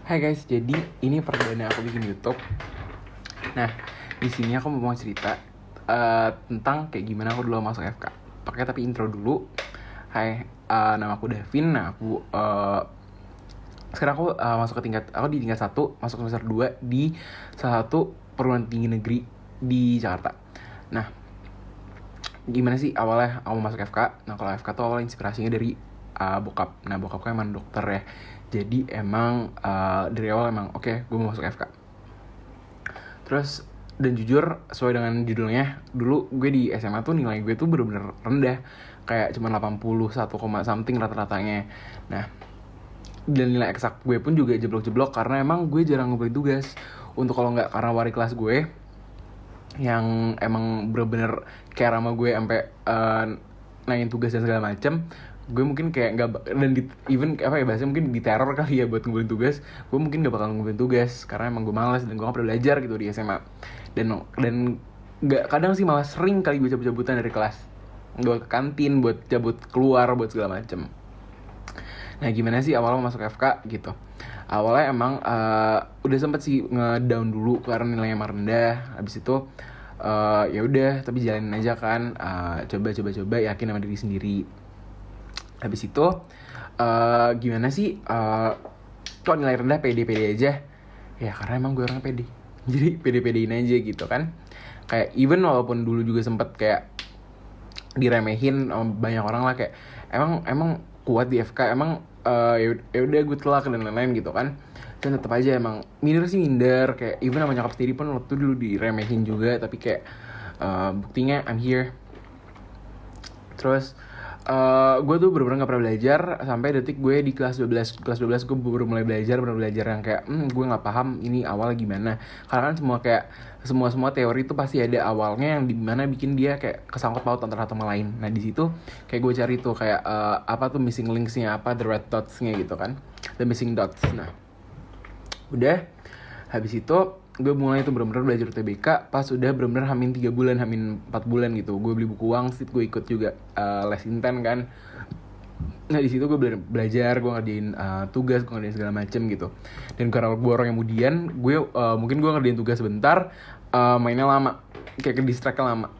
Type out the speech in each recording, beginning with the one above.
Hai guys, jadi ini perdana aku bikin YouTube. Nah, di sini aku mau cerita tentang kayak gimana aku dulu masuk FK. Pakai tapi intro dulu. Hai, nama aku Davin. Nah, sekarang aku aku di tingkat 1, masuk semester 2 di salah satu perguruan tinggi negeri di Jakarta. Nah, gimana sih awalnya aku masuk FK? Nah, kalau FK tuh awalnya inspirasinya dari bokap. Nah, bokapku emang dokter ya. Jadi emang dari awal emang oke, gue mau masuk FK. Terus dan jujur sesuai dengan judulnya, dulu gue di SMA tuh nilai gue tuh bener-bener rendah, kayak cuma 81, something rata-ratanya. Nah, dan nilai eksak gue pun juga jeblok-jeblok karena emang gue jarang ngumpulin tugas. Untuk kalau nggak karena wali kelas gue yang emang bener-bener care sama gue sampai nanyain tugas dan segala macem, gue mungkin kayak nggak, dan even apa ya bahasanya, mungkin di teror kali ya buat ngumpulin tugas. Gue mungkin nggak bakal ngumpulin tugas karena emang gue malas dan gue nggak pernah belajar gitu di SMA. Dan nggak, kadang sih malah sering kali gue cabut-cabutan dari kelas buat ke kantin, buat cabut keluar, buat segala macem. Nah, gimana sih awalnya masuk FK gitu? Awalnya emang udah sempet sih ngedown dulu karena nilainya emang rendah. Habis itu ya udah, tapi jalanin aja kan, coba yakin sama diri sendiri. Habis itu gimana sih, kok nilai rendah pede aja? Ya karena emang gue orangnya pede. Jadi pede-pedein aja gitu kan. Kayak even walaupun dulu juga sempet kayak diremehin sama banyak orang lah, kayak emang kuat di FK, emang ya udah good luck dan lain-lain gitu kan. Dan tetap aja emang minder, kayak even sama nyokap sendiri pun waktu dulu diremehin juga, tapi kayak buktinya I'm here. Terus gue tuh bener-bener gak pernah belajar sampai detik gue di kelas 12 gue baru mulai belajar yang kayak gue gak paham ini awal gimana. Karena kan semua teori itu pasti ada awalnya yang dimana bikin dia kayak kesangkut paut antara satu sama lain. Nah di situ kayak gue cari tuh kayak apa tuh missing linksnya, apa the red dots-nya gitu kan, the missing dots. Nah udah, habis itu gue mulai tuh bener-bener belajar UTBK pas udah bener-bener hamin 3 bulan, hamin 4 bulan gitu. Gue beli buku wangsit, gue ikut juga les inten kan. Nah di situ gue belajar, gue ngerjain tugas, gue ngerjain segala macem gitu. Dan karena gue orang yang kemudian, gue mungkin gue ngerjain tugas sebentar, mainnya lama, kayak ke distract lama.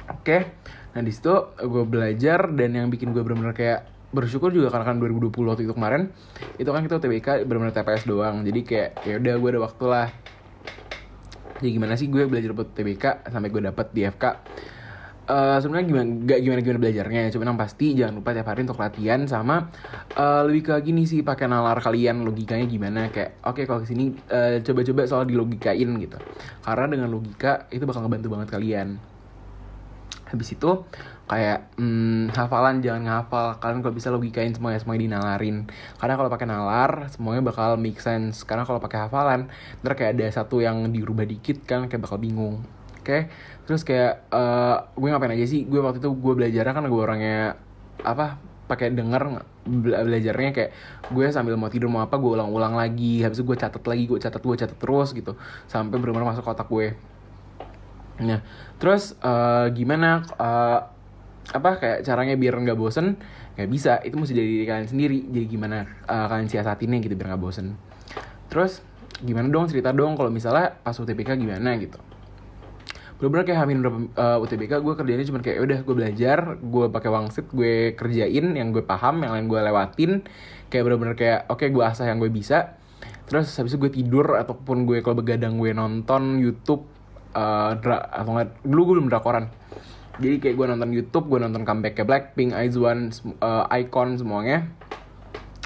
Oke. Nah di situ gue belajar, dan yang bikin gue bener-bener kayak bersyukur juga karena kan 2020 waktu itu kemarin itu kan kita UTBK benar-benar TPS doang, jadi kayak ya udah gue ada waktu lah. Jadi gimana sih gue belajar buat UTBK sampai gue dapet di FK? Sebenarnya gimana belajarnya, cuma yang pasti jangan lupa tiap hari untuk latihan, sama lebih ke gini sih, pakai nalar kalian logikanya gimana. Kayak oke, kalau kesini coba-coba soal dilogikain gitu, karena dengan logika itu bakal ngebantu banget kalian. Habis itu kayak hafalan, jangan ngehafal. Kalian kalau bisa logikain semuanya dinalarin. Karena kalau pakai nalar semuanya bakal make sense. Karena kalau pakai hafalan ntar kayak ada satu yang dirubah dikit kan, kayak bakal bingung. Oke? Terus kayak gue ngapain aja sih? Gue waktu itu gue belajarnya kan gue orangnya pakai denger belajarnya, kayak gue sambil mau tidur mau apa gue ulang-ulang lagi. Habis itu gue catat lagi, gue catat terus gitu sampai benar-benar masuk otak gue. Nah, terus gimana kayak caranya biar nggak bosen? Nggak bisa, itu mesti dari kalian sendiri. Jadi gimana kalian siasatinnya gitu biar nggak bosen. Terus gimana dong, cerita dong kalau misalnya pas UTBK gimana gitu. Bener-bener kayak hamin berapa UTBK gue kerjanya cuma kayak udah gue belajar, gue pakai wangsit, gue kerjain yang gue paham, yang lain gue lewatin. Kayak bener-bener kayak oke, gue asah yang gue bisa. Terus habis itu gue tidur, ataupun gue kalau begadang gue nonton YouTube, atau nggak, dulu gue belum drakoran, jadi kayak gue nonton YouTube, gue nonton comeback-nya Blackpink, IZ*ONE, Icon semuanya.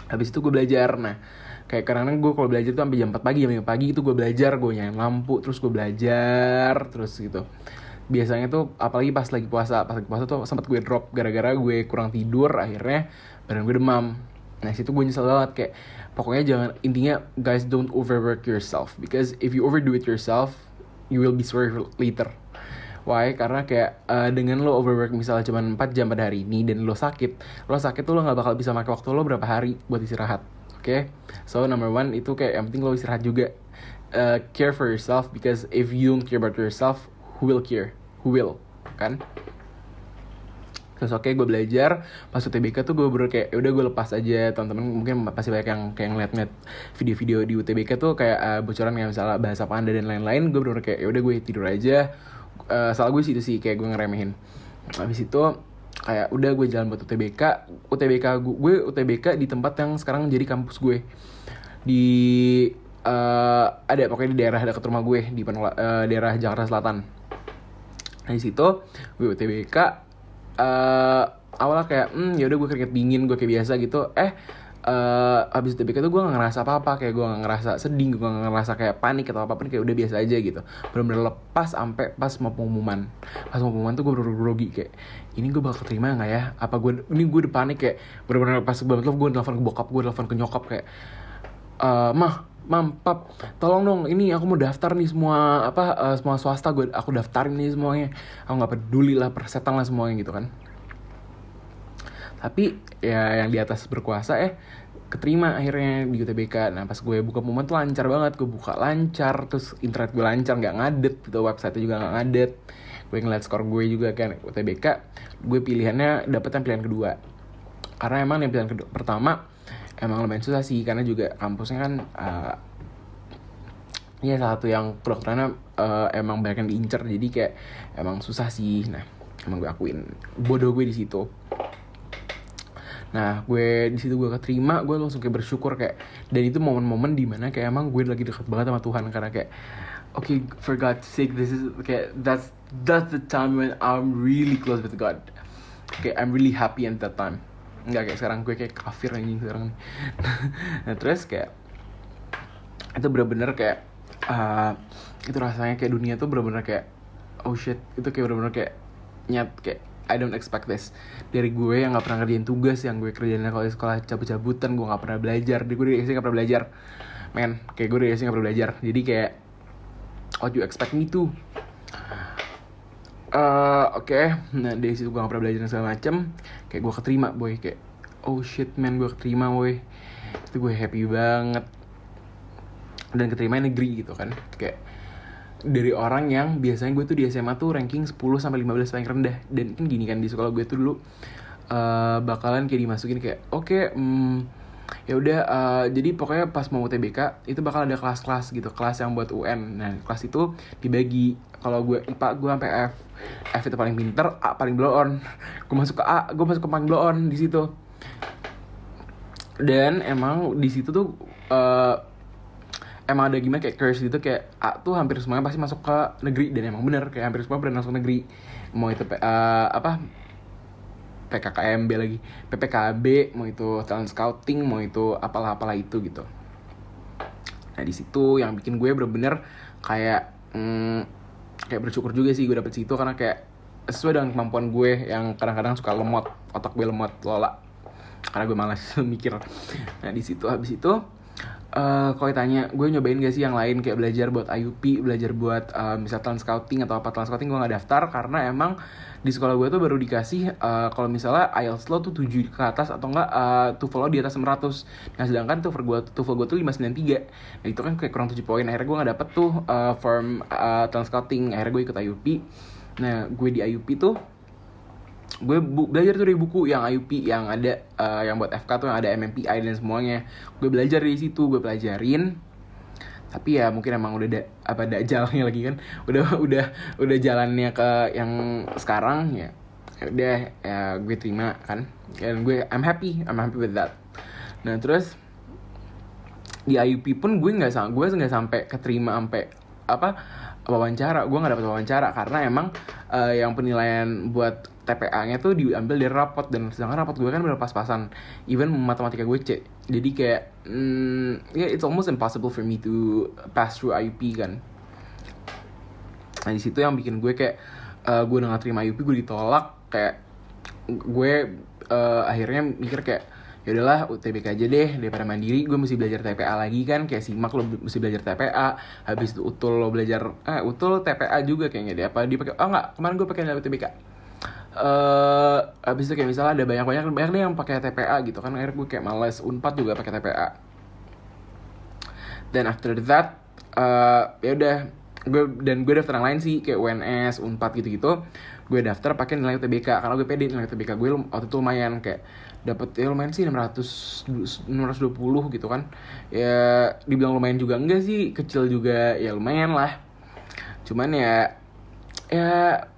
Habis itu gue belajar. Nah kayak kadang-kadang gue kalau belajar tuh sampai jam 4 pagi, jam 5 pagi itu gue belajar, gue nyalain lampu terus gue belajar terus gitu. Biasanya tuh apalagi pas lagi puasa tuh sempat gue drop gara-gara gue kurang tidur, akhirnya badan gue demam. Nah situ gue nyesel banget, kayak pokoknya jangan, intinya guys, don't overwork yourself, because if you overdo it yourself you will be sorry later. Why? Karena kayak dengan lo overwork misalnya cuma 4 jam pada hari ini dan lo sakit tuh lo gak bakal bisa pakai waktu lo berapa hari buat istirahat. Okay? So number one itu kayak yang penting lo istirahat juga. Care for yourself, because if you don't care about yourself, who will care? Who will? Kan? Terus oke gue belajar pas UTBK tuh gue bener kayak udah gue lepas aja. Teman-teman mungkin pasti banyak yang kayak ngeliat video-video di UTBK tuh kayak bocoran kayak misalnya bahasa Panda dan lain-lain. Gue bener kayak ya udah gue tidur aja. Salah gue sih itu sih kayak gue ngeremehin. Habis itu kayak udah gue jalan buat gue UTBK di tempat yang sekarang jadi kampus gue di ada pokoknya di daerah dekat rumah gue di daerah Jakarta Selatan. Nah di situ gue UTBK awalnya kayak ya udah gue keringet dingin gue kayak biasa gitu. Habis UTBK tuh gue gak ngerasa apa-apa, kayak gue gak ngerasa sedih, gue gak ngerasa kayak panik atau apapun, kayak udah biasa aja gitu. Bener-bener lepas sampai pas mau pengumuman. Pas mau pengumuman tuh gue bener-bener grogi kayak ini gue bakal terima gak ya? Apa gue gue udah panik kayak bener-bener pas banget gue telepon ke bokap, gue telepon ke nyokap kayak Pap, tolong dong, ini aku mau daftar nih semua semua swasta aku daftarin nih semuanya. Aku nggak peduli lah persetan lah semuanya gitu kan. Tapi ya yang di atas berkuasa keterima akhirnya di UTBK. Nah pas gue buka pengumuman tuh lancar banget, gue buka lancar, terus internet gue lancar, nggak ngadet gitu, website juga nggak ngadet. Gue ngeliat skor gue juga kan UTBK, gue pilihannya dapet yang pilihan kedua. Karena emang yang pilihan pertama emang lumayan susah sih, karena juga kampusnya kan ya salah satu yang kedokterannya emang banyak yang diincer, jadi kayak emang susah sih. Nah emang gue akuin bodoh gue di situ. Nah gue di situ gue keterima, gue langsung kayak bersyukur kayak, dan itu momen-momen dimana kayak emang gue lagi dekat banget sama Tuhan, karena kayak okay, for God's sake, this is kayak that's the time when I'm really close with God. Kayak I'm really happy at that time. Enggak kayak sekarang gue kayak kafir anjing sekarang. Nah terus kayak itu bener-bener kayak itu rasanya kayak dunia tuh bener-bener kayak oh shit, itu kayak bener-bener kayak kayak I don't expect this dari gue yang nggak pernah ngerjain tugas, yang gue kerjainnya kalau di sekolah cabut-cabutan, gue nggak pernah belajar, gue dari SD nggak pernah belajar, kayak gue dari SD nggak pernah belajar, jadi kayak what you expect me to. Oke. Nah dari situ gue gak pernah belajar dan segala macem, kayak gue keterima boy, kayak oh shit man, gue keterima boy, itu gue happy banget. Dan keterima negeri gitu kan, kayak dari orang yang biasanya gue tuh di SMA tuh ranking 10-15 paling rendah. Dan kan gini kan, di sekolah gue tuh dulu bakalan kayak dimasukin kayak ya udah jadi pokoknya pas mau UTBK itu bakal ada kelas-kelas gitu, kelas yang buat UN. Nah kelas itu dibagi, kalau gue IPA gue sampai F itu paling pinter, A paling blow on. Gue masuk ke A, gue masuk ke paling blow on di situ. Dan emang di situ tuh emang ada gimana kayak curse gitu, kayak A tuh hampir semuanya pasti masuk ke negeri. Dan emang bener kayak hampir semua pernah masuk negeri, mau itu PKKMB lagi, PPKB, mau itu talent scouting, mau itu apalah itu gitu. Nah di situ yang bikin gue bener-bener kayak kayak bersyukur juga sih gue dapet situ, karena kayak sesuai dengan kemampuan gue yang kadang-kadang suka lemot, otak gue lemot lola karena gue malas mikir. Nah di situ habis itu kalau ditanya gue nyobain gak sih yang lain, kayak belajar buat IUP, belajar buat misal talent scouting atau apa. Talent scouting gue gak daftar karena emang di sekolah gue tuh baru dikasih kalau misalnya IELTS lo tuh 7 ke atas atau enggak TOEFL lo di atas 900. Nah sedangkan TOEFL gue tuh 593. Nah itu kan kayak kurang 7 poin. Akhirnya gue gak dapet tuh form talent scouting. Akhirnya gue ikut IUP. Nah gue di IUP tuh gue belajar tuh dari buku yang IUP yang ada yang buat FK tuh yang ada MMPI dan semuanya. Gue belajar dari situ, gue pelajarin. Tapi ya mungkin emang udah ada jalannya lagi kan, udah jalannya ke yang sekarang ya udah ya gue terima kan, dan gue I'm happy with that. Nah terus di IUP pun gue nggak sampai keterima sampai wawancara. Gue nggak dapet wawancara karena emang yang penilaian buat TPA-nya tuh diambil dari rapot, dan sedangkan rapot gue kan bener pas-pasan, even matematika gue C. Jadi kayak it's almost impossible for me to pass through IUP kan. Nah di situ yang bikin gue kayak gue udah gak terima IUP, gue ditolak. Kayak gue akhirnya mikir kayak ya udahlah UTBK aja deh daripada mandiri. Gue mesti belajar TPA lagi kan, kayak SIMAK lo mesti belajar TPA, habis itu UTUL lo belajar UTUL TPA juga kayaknya deh. Apa dia pakai enggak, kemarin gue pakai UTBK. Habis itu kayak misalnya ada banyak nih yang pakai TPA gitu kan, akhirnya gue kayak males. Unpad juga pakai TPA. Dan after that ya udah gue daftar yang lain sih kayak UNS, Unpad gitu-gitu. Gue daftar pakai nilai UTBK karena gue pede nilai UTBK gue waktu itu lumayan, kayak dapet ya lumayan sih 620 gitu kan. Ya dibilang lumayan juga enggak sih, kecil juga ya lumayan lah. Cuman ya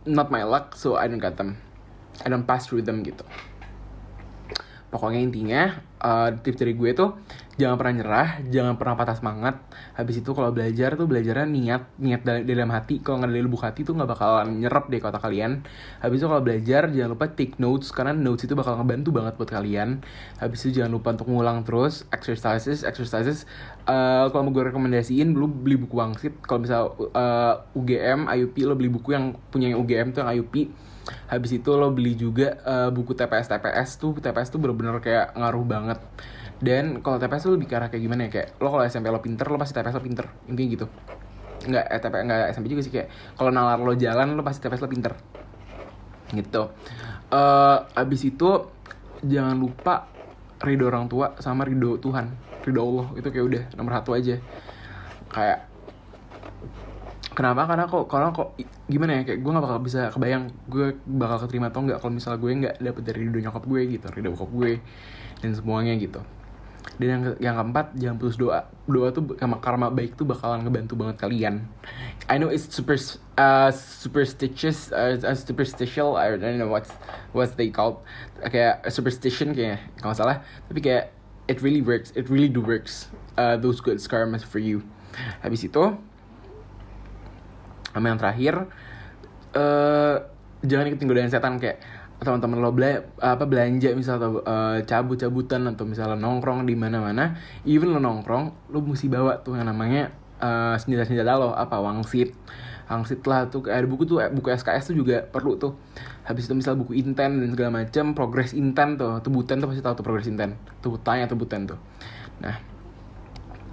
not my luck, so I don't pass through them gitu. Pokoknya intinya tips dari gue tuh jangan pernah nyerah, jangan pernah patah semangat. Habis itu kalau belajar tuh belajarnya niat dalam hati. Kalau nggak dari lubuk hati tuh nggak bakalan nyerap deh kata kalian. Habis itu kalau belajar jangan lupa take notes, karena notes itu bakal ngebantu banget buat kalian. Habis itu jangan lupa untuk ngulang terus exercises. Kalau mau gue rekomendasiin lu beli buku Wangsit. Kalau misal UGM, IUP, lo beli buku yang punya UGM tuh yang IUP. Habis itu lo beli juga buku TPS tuh bener-bener kayak ngaruh banget. Dan kalau TPS tuh lebih ke arah kayak gimana ya, kayak lo kalau SMP lo pinter, lo pasti TPS lo pinter, intinya gitu. Nggak SMP juga sih, kayak kalau nalar lo jalan, lo pasti TPS lo pinter gitu. Abis itu jangan lupa ridho orang tua sama ridho Tuhan, ridho Allah, itu kayak udah nomor 1 aja. Kayak kenapa? Karena kok gimana ya, kayak gue gak bakal bisa kebayang gue bakal keterima atau enggak kalau misalnya gue gak dapet dari ridho nyokap gue gitu, ridho bokap gue dan semuanya gitu. Dan yang keempat, jangan putus doa. Doa tuh sama karma baik tuh bakalan ngebantu banget kalian. I know it's superstitious, superstitial, I don't know what's they called, kayak superstition kayaknya kalau nggak salah, tapi kayak it really works, it really do works, those good karmas for you. Habis itu sama yang terakhir, jangan ikutin godaan setan. Kayak teman-teman lo belanja misal atau cabut-cabutan atau misalnya nongkrong di mana-mana, even lo nongkrong, lo mesti bawa tuh yang namanya senjata-senjata lo, Wangsit lah tuh. Ada buku SKS tuh juga perlu tuh. Habis itu misal buku Inten dan segala macam, Progress Inten tuh Buten tuh pasti tahu tuh Progress Inten tuh, tanya tuh Buten tuh. Nah,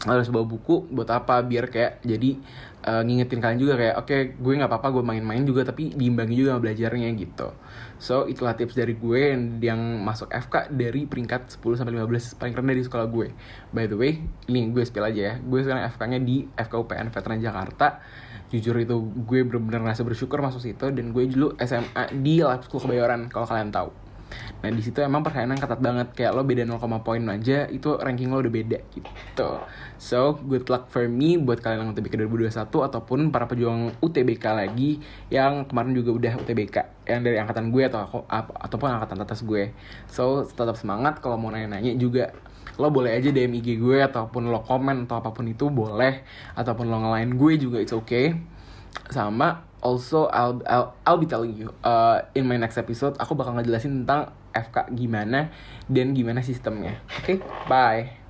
harus bawa buku buat apa? Biar kayak jadi ngingetin kalian juga kayak oke, gue nggak apa-apa gue main-main juga tapi diimbangi juga sama belajarnya gitu. So itulah tips dari gue yang masuk FK dari peringkat 10 sampai 15 paling rendah di sekolah gue. By the way, ini gue spill aja ya, gue sekarang FK-nya di FKUPN Veteran Jakarta. Jujur itu gue bener-bener ngerasa bersyukur masuk situ. Dan gue dulu SMA di Lab School Kebayoran kalau kalian tahu. Nah di situ emang persaingan ketat banget, kayak lo beda 0, poin aja itu ranking lo udah beda gitu. So good luck for me buat kalian yang UTBK 2021 ataupun para pejuang UTBK lagi yang kemarin juga udah UTBK, yang dari angkatan gue ataupun angkatan atas gue. So tetap semangat. Kalau mau nanya-nanya juga lo boleh aja DM IG gue ataupun lo komen atau apapun itu boleh, ataupun lo ngelain gue juga it's okay. Sama also I'll be telling you in my next episode, aku bakal ngejelasin tentang FK gimana dan gimana sistemnya. Oke, bye.